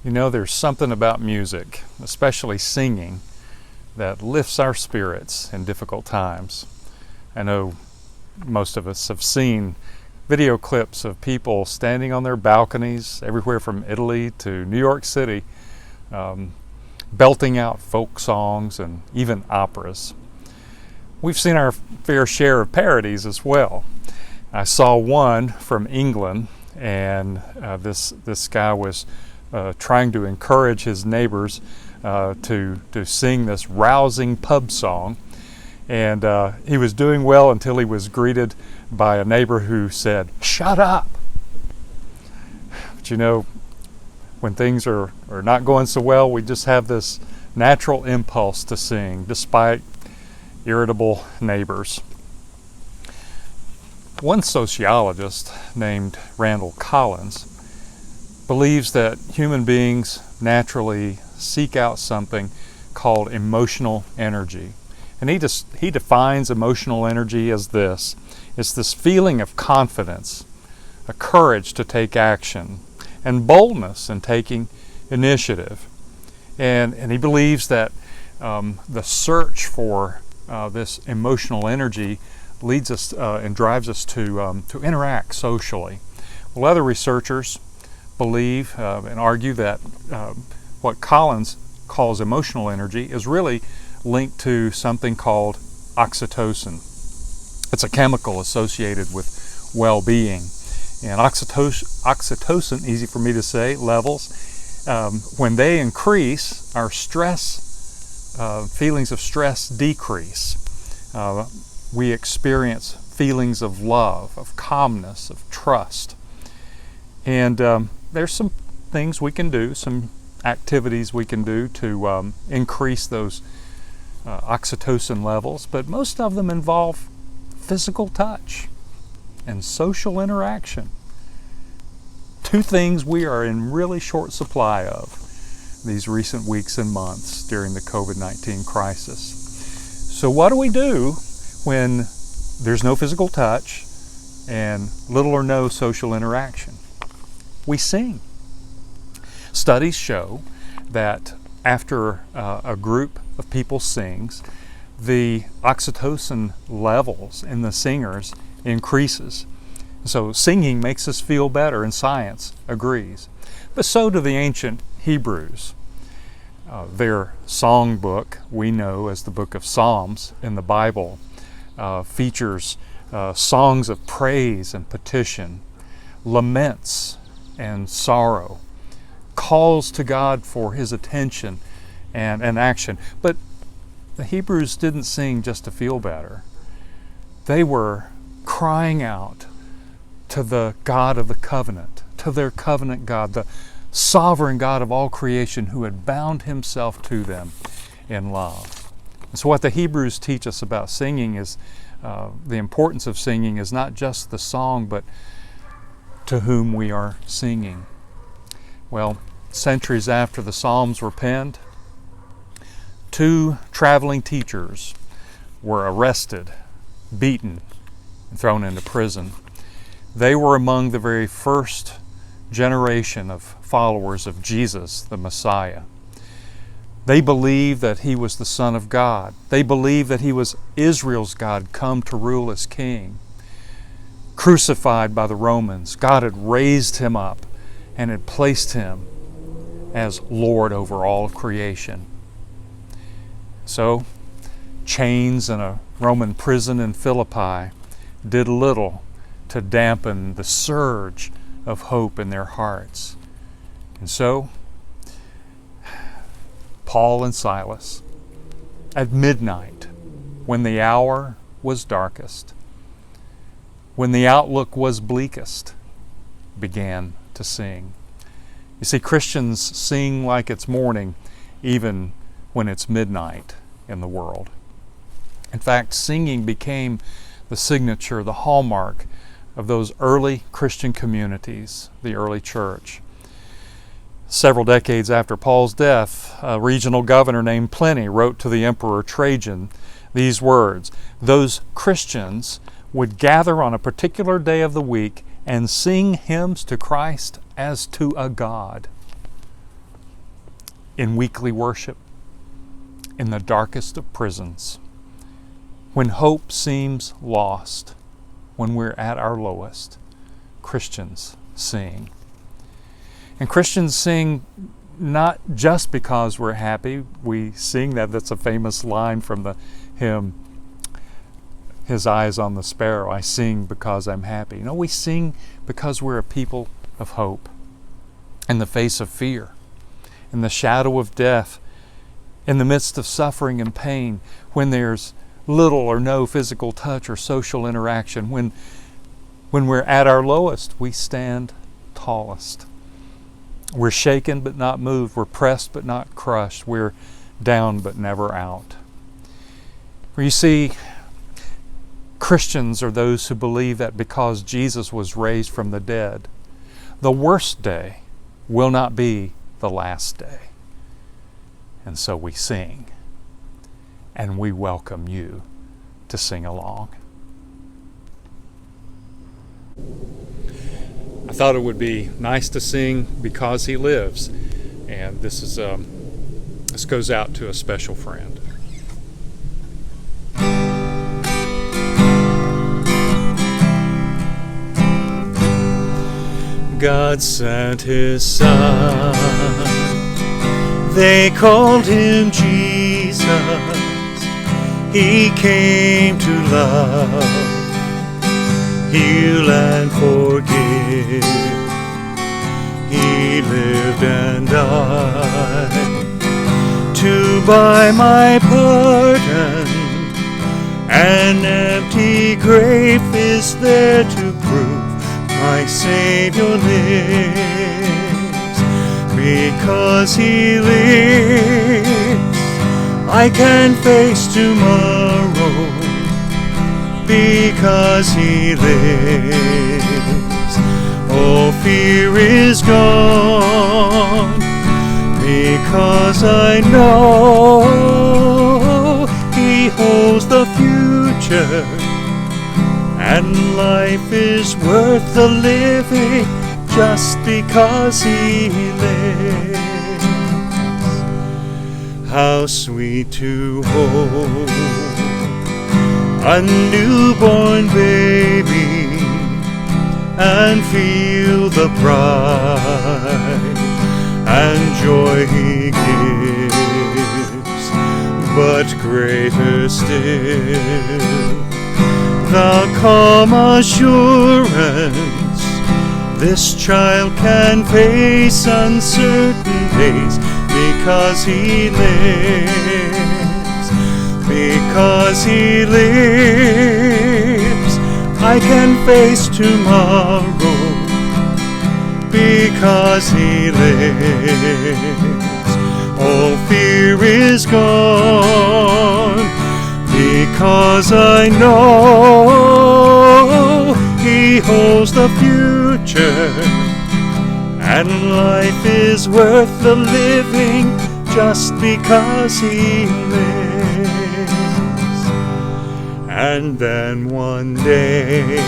You know, there's something about music, especially singing, that lifts our spirits in difficult times. I know most of us have seen video clips of people standing on their balconies everywhere from Italy to New York City, belting out folk songs and even operas. We've seen our fair share of parodies as well. I saw one from England, and this guy was trying to encourage his neighbors to sing this rousing pub song, and he was doing well until he was greeted by a neighbor who said, "Shut up!" But you know, when things are not going so well, we just have this natural impulse to sing, despite irritable neighbors. One sociologist named Randall Collins believes that human beings naturally seek out something called emotional energy. And he defines emotional energy as this. It's this feeling of confidence, a courage to take action, and boldness in taking initiative. And he believes that the search for this emotional energy leads us and drives us to interact socially. Well, other researchers believe and argue that what Collins calls emotional energy is really linked to something called oxytocin. It's a chemical associated with well-being. And oxytocin, easy for me to say, levels, when they increase, our stress, feelings of stress decrease. We experience feelings of love, of calmness, of trust. And there's some things we can do, some activities we can do to increase those oxytocin levels, but most of them involve physical touch and social interaction. Two things we are in really short supply of these recent weeks and months during the COVID-19 crisis. So what do we do when there's no physical touch and little or no social interaction? We sing. Studies show that after a group of people sings, the oxytocin levels in the singers increases. So singing makes us feel better, and science agrees. But so do the ancient Hebrews. Their songbook, we know as the book of Psalms in the Bible, features songs of praise and petition, laments and sorrow, calls to God for His attention and action. But the Hebrews didn't sing just to feel better. They were crying out to the God of the covenant, to their covenant God, the sovereign God of all creation who had bound Himself to them in love. And so what the Hebrews teach us about singing is the importance of singing is not just the song, but to whom we are singing. Well, centuries after the Psalms were penned, two traveling teachers were arrested, beaten, and thrown into prison. They were among the very first generation of followers of Jesus, the Messiah. They believed that He was the Son of God. They believed that He was Israel's God come to rule as King. Crucified by the Romans, God had raised Him up and had placed Him as Lord over all of creation. So, chains in a Roman prison in Philippi did little to dampen the surge of hope in their hearts. And so, Paul and Silas, at midnight, when the hour was darkest, when the outlook was bleakest, began to sing. You see, Christians sing like it's morning, even when it's midnight in the world. In fact, singing became the signature, the hallmark of those early Christian communities, the early church. Several decades after Paul's death, a regional governor named Pliny wrote to the Emperor Trajan these words: "Those Christians would gather on a particular day of the week and sing hymns to Christ as to a god." in weekly worship, in the darkest of prisons, when hope seems lost, when we're at our lowest, Christians sing. And Christians sing not just because we're happy. We sing that's a famous line from the hymn, His Eyes on the Sparrow, I sing because I'm happy. No, we sing because we're a people of hope. In the face of fear, in the shadow of death, in the midst of suffering and pain, when there's little or no physical touch or social interaction, when we're at our lowest, we stand tallest. We're shaken but not moved. We're pressed but not crushed. We're down but never out. For you see, Christians are those who believe that because Jesus was raised from the dead, the worst day will not be the last day. And so we sing, and we welcome you to sing along. I thought it would be nice to sing Because He Lives, and this goes out to a special friend. God sent His Son, they called Him Jesus. He came to love, heal and forgive. He lived and died to buy my pardon. An empty grave is there to prove my Savior lives. Because He lives, I can face tomorrow. Because He lives, all fear is gone. Because I know He holds the future, and life is worth the living just because He lives. How sweet to hold a newborn baby and feel the pride and joy He gives. But greater still, the calm assurance this child can face uncertain days because He lives. Because He lives, I can face tomorrow. Because He lives, all fear is gone. Because I know He holds the future, and life is worth the living just because He lives. And then one day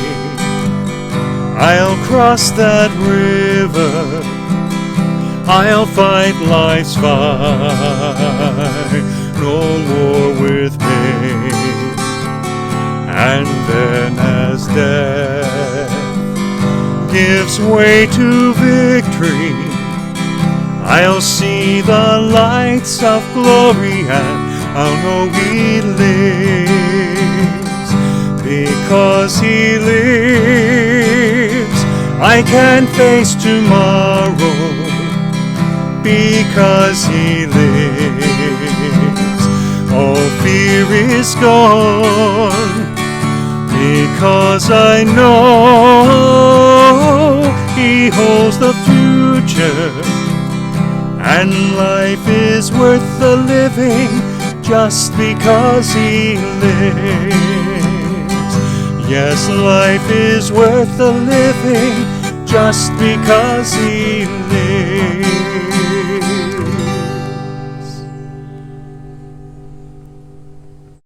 I'll cross that river, I'll fight life's fight, no more with pain. And then as death gives way to victory, I'll see the lights of glory, and I'll know He lives. Because He lives, I can face tomorrow. Because He lives, all fear is gone. Because I know He holds the future, and life is worth the living just because He lives. Yes, life is worth the living just because He lives.